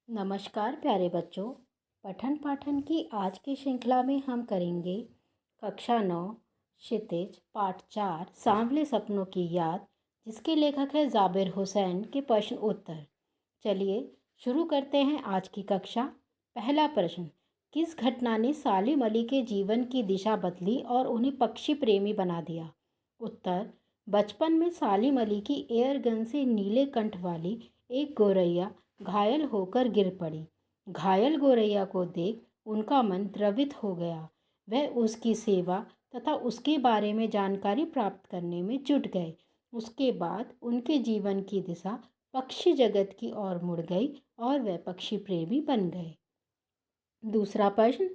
नमस्कार प्यारे बच्चों। पठन पाठन की आज की श्रृंखला में हम करेंगे कक्षा 9 क्षितिज पाठ 4 सांवले सपनों की याद, जिसके लेखक है जाबिर हुसैन के प्रश्न उत्तर। चलिए शुरू करते हैं आज की कक्षा। पहला प्रश्न, किस घटना ने सालिम अली के जीवन की दिशा बदली और उन्हें पक्षी प्रेमी बना दिया? उत्तर, बचपन में सालिम अली की एयरगन से नीले कंठ वाली एक गोरैया घायल होकर गिर पड़ी। घायल गोरैया को देख उनका मन द्रवित हो गया। वह उसकी सेवा तथा उसके बारे में जानकारी प्राप्त करने में जुट गए। उसके बाद उनके जीवन की दिशा पक्षी जगत की ओर मुड़ गई और वह पक्षी प्रेमी बन गए। दूसरा प्रश्न,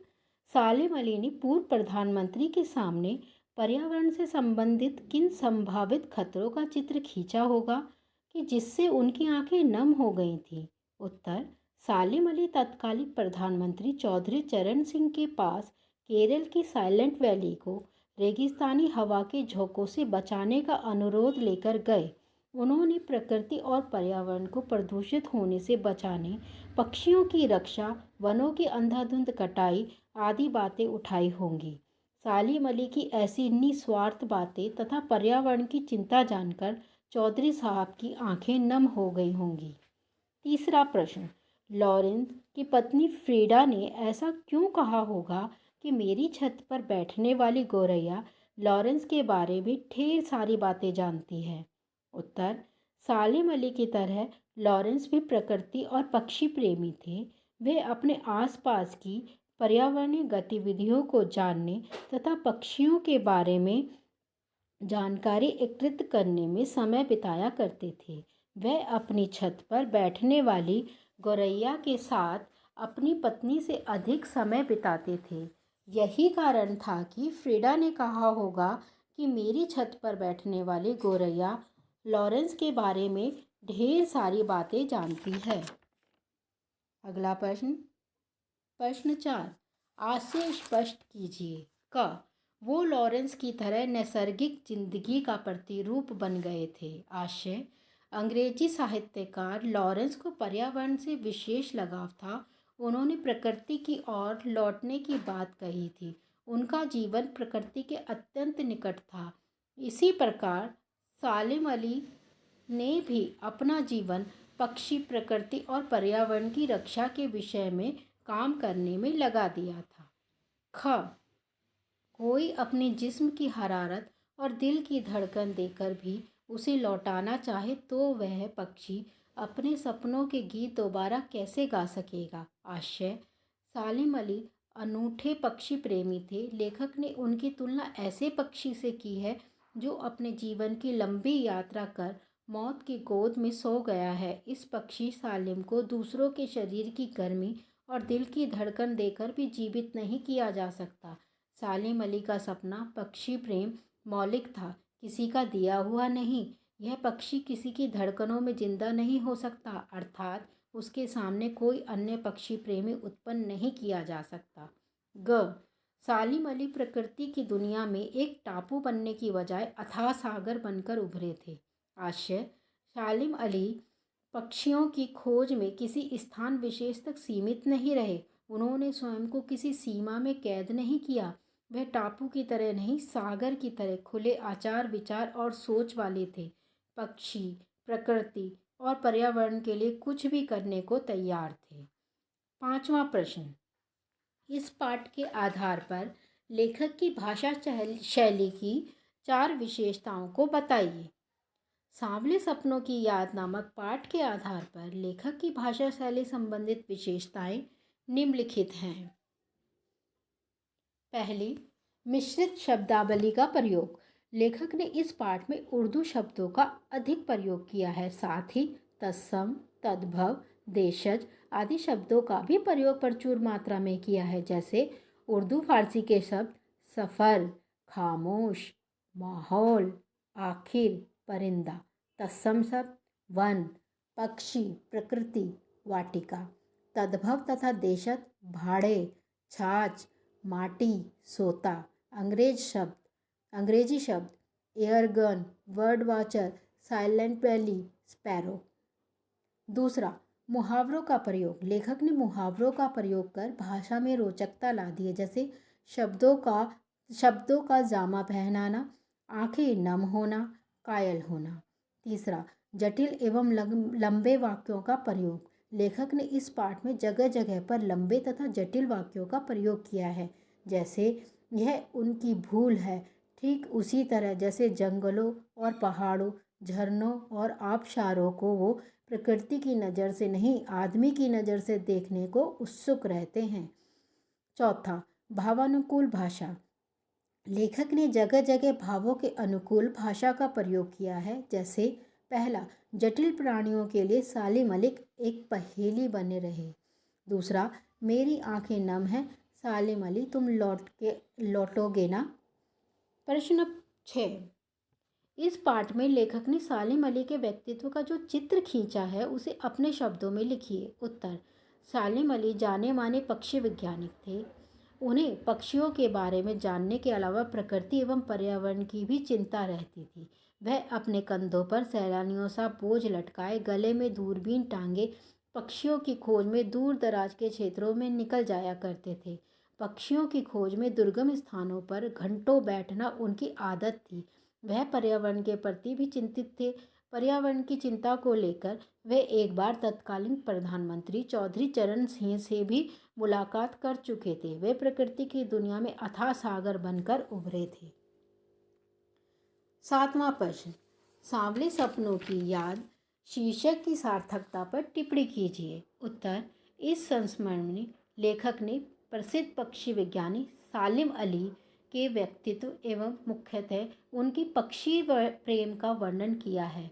सालिम अली ने पूर्व प्रधानमंत्री के सामने पर्यावरण से संबंधित किन संभावित खतरों का चित्र खींचा होगा कि जिससे उनकी आंखें नम हो गई थीं? उत्तर, सालिम अली तत्कालीन प्रधानमंत्री चौधरी चरण सिंह के पास केरल की साइलेंट वैली को रेगिस्तानी हवा के झोंकों से बचाने का अनुरोध लेकर गए। उन्होंने प्रकृति और पर्यावरण को प्रदूषित होने से बचाने, पक्षियों की रक्षा, वनों की अंधाधुंध कटाई आदि बातें उठाई होंगी। सालिम अली की ऐसी निस्वार्थ बातें तथा पर्यावरण की चिंता जानकर चौधरी साहब की आंखें नम हो गई होंगी। तीसरा प्रश्न, लॉरेंस की पत्नी फ्रीडा ने ऐसा क्यों कहा होगा कि मेरी छत पर बैठने वाली गोरैया लॉरेंस के बारे में ढेर सारी बातें जानती है? उत्तर, सालिम अली की तरह लॉरेंस भी प्रकृति और पक्षी प्रेमी थे। वे अपने आसपास की पर्यावरणीय गतिविधियों को जानने तथा पक्षियों के बारे में जानकारी एकत्रित करने में समय बिताया करते थे। वह अपनी छत पर बैठने वाली गौरैया के साथ अपनी पत्नी से अधिक समय बिताते थे। यही कारण था कि फ्रीडा ने कहा होगा कि मेरी छत पर बैठने वाली गौरैया लॉरेंस के बारे में ढेर सारी बातें जानती है। अगला प्रश्न, प्रश्न 4, आज से स्पष्ट कीजिए क वो लॉरेंस की तरह नैसर्गिक जिंदगी का प्रतिरूप बन गए थे। आशय, अंग्रेजी साहित्यकार लॉरेंस को पर्यावरण से विशेष लगाव था। उन्होंने प्रकृति की ओर लौटने की बात कही थी। उनका जीवन प्रकृति के अत्यंत निकट था। इसी प्रकार सालिम अली ने भी अपना जीवन पक्षी, प्रकृति और पर्यावरण की रक्षा के विषय में काम करने में लगा दिया था। ख, कोई अपने जिस्म की हरारत और दिल की धड़कन देकर भी उसे लौटाना चाहे तो वह पक्षी अपने सपनों के गीत दोबारा कैसे गा सकेगा? आशय, सालिम अली अनूठे पक्षी प्रेमी थे। लेखक ने उनकी तुलना ऐसे पक्षी से की है जो अपने जीवन की लंबी यात्रा कर मौत की गोद में सो गया है। इस पक्षी सालिम को दूसरों के शरीर की गर्मी और दिल की धड़कन देकर भी जीवित नहीं किया जा सकता। सालिम अली का सपना पक्षी प्रेम मौलिक था, किसी का दिया हुआ नहीं। यह पक्षी किसी की धड़कनों में जिंदा नहीं हो सकता, अर्थात उसके सामने कोई अन्य पक्षी प्रेमी उत्पन्न नहीं किया जा सकता। ग, सालिम अली प्रकृति की दुनिया में एक टापू बनने की बजाय अथाह सागर बनकर उभरे थे। आशय, सालिम अली पक्षियों की खोज में किसी स्थान विशेष तक सीमित नहीं रहे। उन्होंने स्वयं को किसी सीमा में कैद नहीं किया। वह टापू की तरह नहीं, सागर की तरह खुले आचार विचार और सोच वाले थे। पक्षी, प्रकृति और पर्यावरण के लिए कुछ भी करने को तैयार थे। पांचवा प्रश्न, इस पाठ के आधार पर लेखक की भाषा शैली की 4 विशेषताओं को बताइए। सांवले सपनों की याद नामक पाठ के आधार पर लेखक की भाषा शैली संबंधित विशेषताएं निम्नलिखित हैं। पहली, मिश्रित शब्दावली का प्रयोग। लेखक ने इस पाठ में उर्दू शब्दों का अधिक प्रयोग किया है। साथ ही तत्सम, तद्भव, देशज आदि शब्दों का भी प्रयोग प्रचुर मात्रा में किया है। जैसे उर्दू फारसी के शब्द सफ़र, खामोश, माहौल, आखिर, परिंदा। तत्सम शब्द वन, पक्षी, प्रकृति, वाटिका। तद्भव तथा देशज भाड़े, छाछ, माटी, सोता। अंग्रेजी शब्द airgun, bird watcher, silent valley, sparrow. दूसरा, मुहावरों का प्रयोग। लेखक ने मुहावरों का प्रयोग कर भाषा में रोचकता ला दी है, जैसे शब्दों का जामा पहनाना, आंखें नम होना, कायल होना। तीसरा, जटिल एवं लंबे वाक्यों का प्रयोग। लेखक ने इस पाठ में जगह जगह पर लंबे तथा जटिल वाक्यों का प्रयोग किया है, जैसे यह उनकी भूल है, ठीक उसी तरह जैसे जंगलों और पहाड़ों, झरनों और आबशारों को वो प्रकृति की नज़र से नहीं, आदमी की नज़र से देखने को उत्सुक रहते हैं। चौथा, भावानुकूल भाषा। लेखक ने जगह जगह भावों के अनुकूल भाषा का प्रयोग किया है, जैसे पहला, जटिल प्राणियों के लिए सालिम अलिक एक पहेली बने रहे। दूसरा, मेरी आंखें नम हैं सालिम अली, तुम लौटोगे ना। प्रश्न 6। इस पाठ में लेखक ने सालिम अली के व्यक्तित्व का जो चित्र खींचा है उसे अपने शब्दों में लिखिए। उत्तर, सालिम अली जाने माने पक्षी वैज्ञानिक थे। उन्हें पक्षियों के बारे में जानने के अलावा प्रकृति एवं पर्यावरण की भी चिंता रहती थी। वह अपने कंधों पर सैलानियों सा बोझ लटकाए, गले में दूरबीन टांगे पक्षियों की खोज में दूर दराज के क्षेत्रों में निकल जाया करते थे। पक्षियों की खोज में दुर्गम स्थानों पर घंटों बैठना उनकी आदत थी। वह पर्यावरण के प्रति भी चिंतित थे। पर्यावरण की चिंता को लेकर वे एक बार तत्कालीन प्रधानमंत्री चौधरी चरण सिंह से भी मुलाकात कर चुके थे। वे प्रकृति की दुनिया में अथाह सागर बनकर उभरे थे। 7वां प्रश्न, सांवले सपनों की याद शीर्षक की सार्थकता पर टिप्पणी कीजिए। उत्तर, इस संस्मरण में लेखक ने प्रसिद्ध पक्षी विज्ञानी सालिम अली के व्यक्तित्व एवं मुख्यतः उनकी पक्षी प्रेम का वर्णन किया है।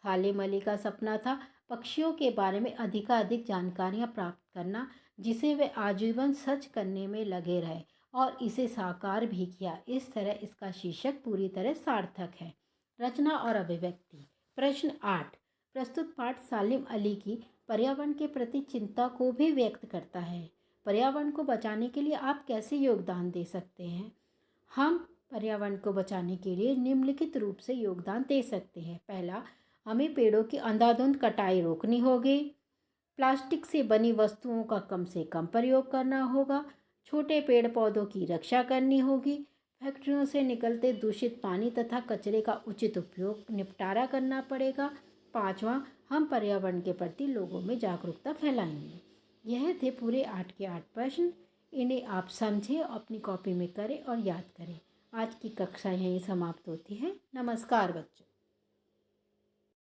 सालिम अली का सपना था पक्षियों के बारे में अधिकाधिक जानकारियां प्राप्त करना, जिसे वे आजीवन सच करने में लगे रहे और इसे साकार भी किया। इस तरह इसका शीर्षक पूरी तरह सार्थक है। रचना और अभिव्यक्ति। प्रश्न 8। प्रस्तुत पाठ सालिम अली की पर्यावरण के प्रति चिंता को भी व्यक्त करता है। पर्यावरण को बचाने के लिए आप कैसे योगदान दे सकते हैं? हम पर्यावरण को बचाने के लिए निम्नलिखित रूप से योगदान दे सकते हैं। पहला, हमें पेड़ों की अंधाधुंध कटाई रोकनी होगी। प्लास्टिक से बनी वस्तुओं का कम से कम प्रयोग करना होगा। छोटे पेड़ पौधों की रक्षा करनी होगी। फैक्ट्रियों से निकलते दूषित पानी तथा कचरे का उचित उपयोग निपटारा करना पड़ेगा। 5वां, हम पर्यावरण के प्रति लोगों में जागरूकता फैलाएंगे। यह थे पूरे 8 के 8 प्रश्न। इन्हें आप समझें, अपनी कॉपी में करें और याद करें। आज की कक्षा यहीं समाप्त होती है। नमस्कार बच्चों।